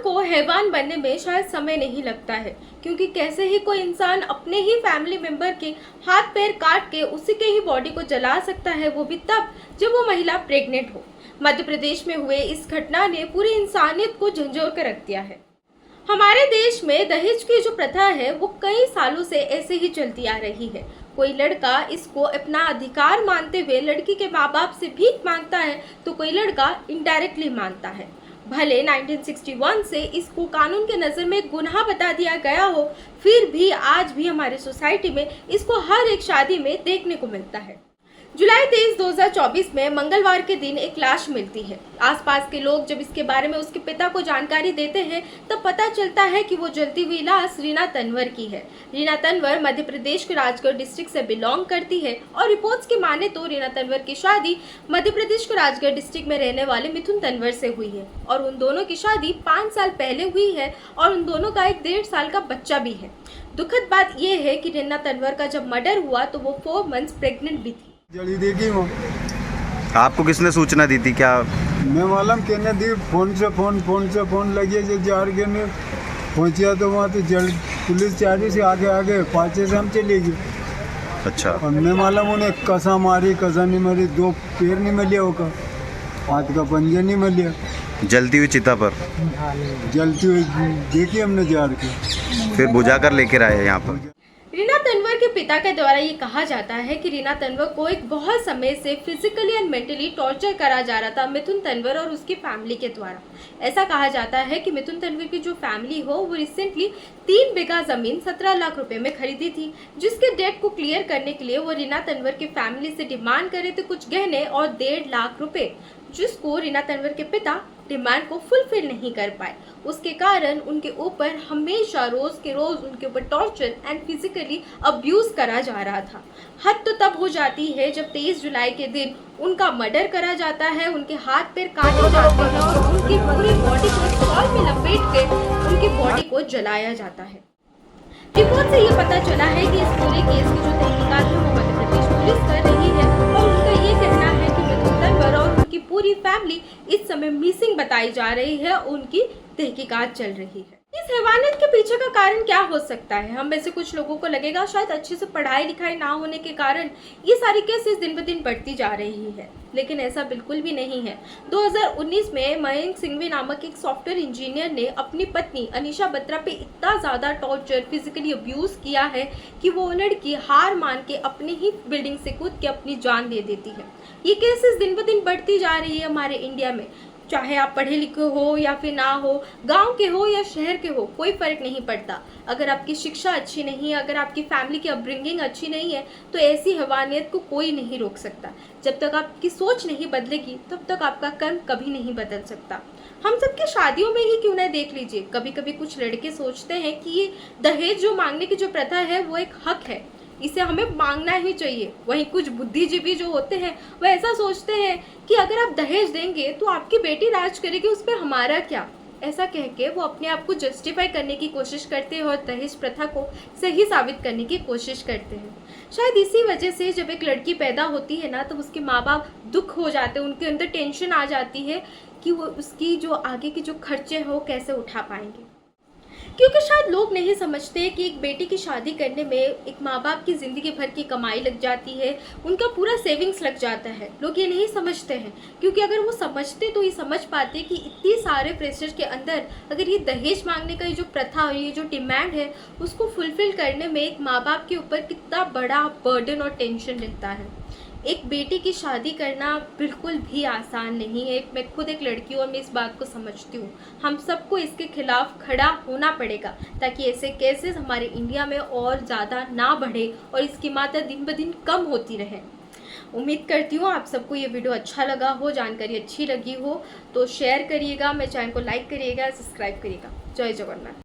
को हैवान बनने में शायद समय नहीं लगता है, क्योंकि कैसे ही कोई इंसान अपने ही फैमिली मेंबर के हाथ पैर काट के उसी के ही बॉडी को जला सकता है, वो भी तब जब वो महिला प्रेग्नेंट हो। मध्य प्रदेश में हुए इस घटना ने पूरी इंसानियत को झंझोर कर रख दिया है। हमारे देश में दहेज की जो प्रथा है वो कई सालों से ऐसे ही चलती आ रही है। कोई लड़का इसको अपना अधिकार मानते हुए लड़की के माँ बाप से भीख मांगता है, तो कोई लड़का इनडायरेक्टली मांगता है। भले 1961 से इसको कानून के नज़र में गुनाह बता दिया गया हो, फिर भी आज भी हमारे सोसाइटी में इसको हर एक शादी में देखने को मिलता है। जुलाई 23, 2024 में मंगलवार के दिन एक लाश मिलती है। आसपास के लोग जब इसके बारे में उसके पिता को जानकारी देते हैं तब पता चलता है कि वो जलती हुई लाश रीना तंवर की है। रीना तंवर मध्य प्रदेश के राजगढ़ डिस्ट्रिक्ट से बिलोंग करती है और रिपोर्ट्स की माने तो रीना तंवर की शादी मध्य प्रदेश के राजगढ़ डिस्ट्रिक्ट में रहने वाले मिथुन तंवर से हुई है और उन दोनों की शादी 5 साल पहले हुई है और उन दोनों का एक 1.5 साल का बच्चा भी है। दुखद बात यह है कि रीना तंवर का जब मर्डर हुआ तो वो 4 मंथ्स प्रेग्नेंट भी थी। जड़ी देखी वो आपको किसने सूचना दी थी? क्या मैं मालूम कहने दी, फोन से फोन लगी जब जार के में पहुंचा तो वहाँ तो जल पुलिस चारी से आगे 5 से हम चले गए। अच्छा। और मैं मालूम उन्हें कसा मारी कसा नहीं मारी, 2 पैर नहीं मिले होगा, हाथ का पंजा नहीं मिले। जलती हुई चिता पर जलती हुई देखी हमने जार के, फिर बुझा कर लेकर आए यहाँ पर। रीना तंवर के पिता के द्वारा ये कहा जाता है कि रीना तंवर को एक बहुत समय से फिजिकली एंड मेंटली टॉर्चर करा जा रहा था मिथुन तंवर और उसकी फैमिली के द्वारा। ऐसा कहा जाता है कि मिथुन तंवर की जो फैमिली हो वो रिसेंटली 3 बीघा जमीन 17 लाख रुपए में खरीदी थी, जिसके डेट को क्लियर करने के लिए वो रीना तंवर की फैमिली से डिमांड करे थे कुछ गहने और 1.5 लाख रुपए, जिसको रीना तंवर के पिता डिमांड को फुलफिल नहीं कर पाए। उसके कारण उनके ऊपर हमेशा रोज के रोज उनके ऊपर टॉर्चर एंड फिजिकली अब्यूज करा जा रहा था। हद तो तब हो जाती है जब 23 जुलाई के दिन उनका मर्डर करा जाता है, उनके हाथ पैर काटे जाते हैं और उनकी पूरी बॉडी को शॉल में लपेट के उनकी बॉडी को जलाया जाता है। रिपोर्ट से ये पता चला है कि इस पूरे केस की जो तहकीकात है वो मध्य प्रदेश पुलिस कर रही है और उनका ये कहना है कि मिथुन तंवर और उनकी पूरी फैमिली इस समय मिसिंग बताई जा रही है, उनकी तहकीकात चल रही है। इस हैवानियत के पीछे का कारण क्या हो सकता है? हम में से कुछ लोगों को लगेगा शायद अच्छे से पढ़ाई लिखाई ना होने के कारण ये सारी केसेस दिन ब दिन बढ़ती जा रही है, लेकिन ऐसा बिल्कुल भी नहीं है। 2019 में मयंक सिंघवी नामक एक सॉफ्टवेयर इंजीनियर ने अपनी पत्नी अनीशा बत्रा पे इतना ज़्यादा टॉर्चर फिजिकली अब्यूज़ किया है कि वो लड़की हार मान के अपनी ही बिल्डिंग से कूद के अपनी जान दे देती है। ये केसेस दिन ब दिन बढ़ती जा रही है हमारे इंडिया में। चाहे आप पढ़े लिखे हो या फिर ना हो, गांव के हो या शहर के हो, कोई फर्क नहीं पड़ता। अगर आपकी शिक्षा अच्छी नहीं है, अगर आपकी फैमिली की अपब्रिंगिंग अच्छी नहीं है, तो ऐसी हैवानियत को कोई नहीं रोक सकता। जब तक आपकी सोच नहीं बदलेगी तब तक आपका कर्म कभी नहीं बदल सकता। हम सबकी शादियों में ही क्यों ना देख लीजिए, कभी कभी कुछ लड़के सोचते हैं कि ये दहेज जो मांगने की जो प्रथा है वो एक हक है, इसे हमें मांगना ही चाहिए। वहीं कुछ बुद्धिजीवी जो होते हैं वो ऐसा सोचते हैं कि अगर आप दहेज देंगे तो आपकी बेटी राज करेगी, उस पर हमारा क्या, ऐसा कह के वो अपने आप को जस्टिफाई करने की कोशिश करते हैं और दहेज प्रथा को सही साबित करने की कोशिश करते हैं। शायद इसी वजह से जब एक लड़की पैदा होती है ना, तो उसके माँ बाप दुख हो जाते हैं, उनके अंदर टेंशन आ जाती है कि वो उसकी जो आगे की जो खर्चे हो कैसे उठा पाएंगे, क्योंकि शायद लोग नहीं समझते कि एक बेटी की शादी करने में एक माँ बाप की ज़िंदगी भर की कमाई लग जाती है, उनका पूरा सेविंग्स लग जाता है। लोग ये नहीं समझते हैं, क्योंकि अगर वो समझते तो ये समझ पाते कि इतनी सारे प्रेशर के अंदर अगर ये दहेज मांगने का ये जो प्रथा ये जो डिमांड है उसको फुलफिल करने में एक माँ बाप के ऊपर कितना बड़ा बर्डन और टेंशन रहता है। एक बेटी की शादी करना बिल्कुल भी आसान नहीं है। मैं खुद एक लड़की हूँ और मैं इस बात को समझती हूँ। हम सबको इसके खिलाफ खड़ा होना पड़ेगा ताकि ऐसे केसेस हमारे इंडिया में और ज़्यादा ना बढ़े और इसकी मात्रा दिन ब दिन कम होती रहे। उम्मीद करती हूँ आप सबको ये वीडियो अच्छा लगा हो, जानकारी अच्छी लगी हो तो शेयर करिएगा, मेरे चैनल को लाइक करिएगा, सब्सक्राइब करिएगा। जय जगन्नाथ।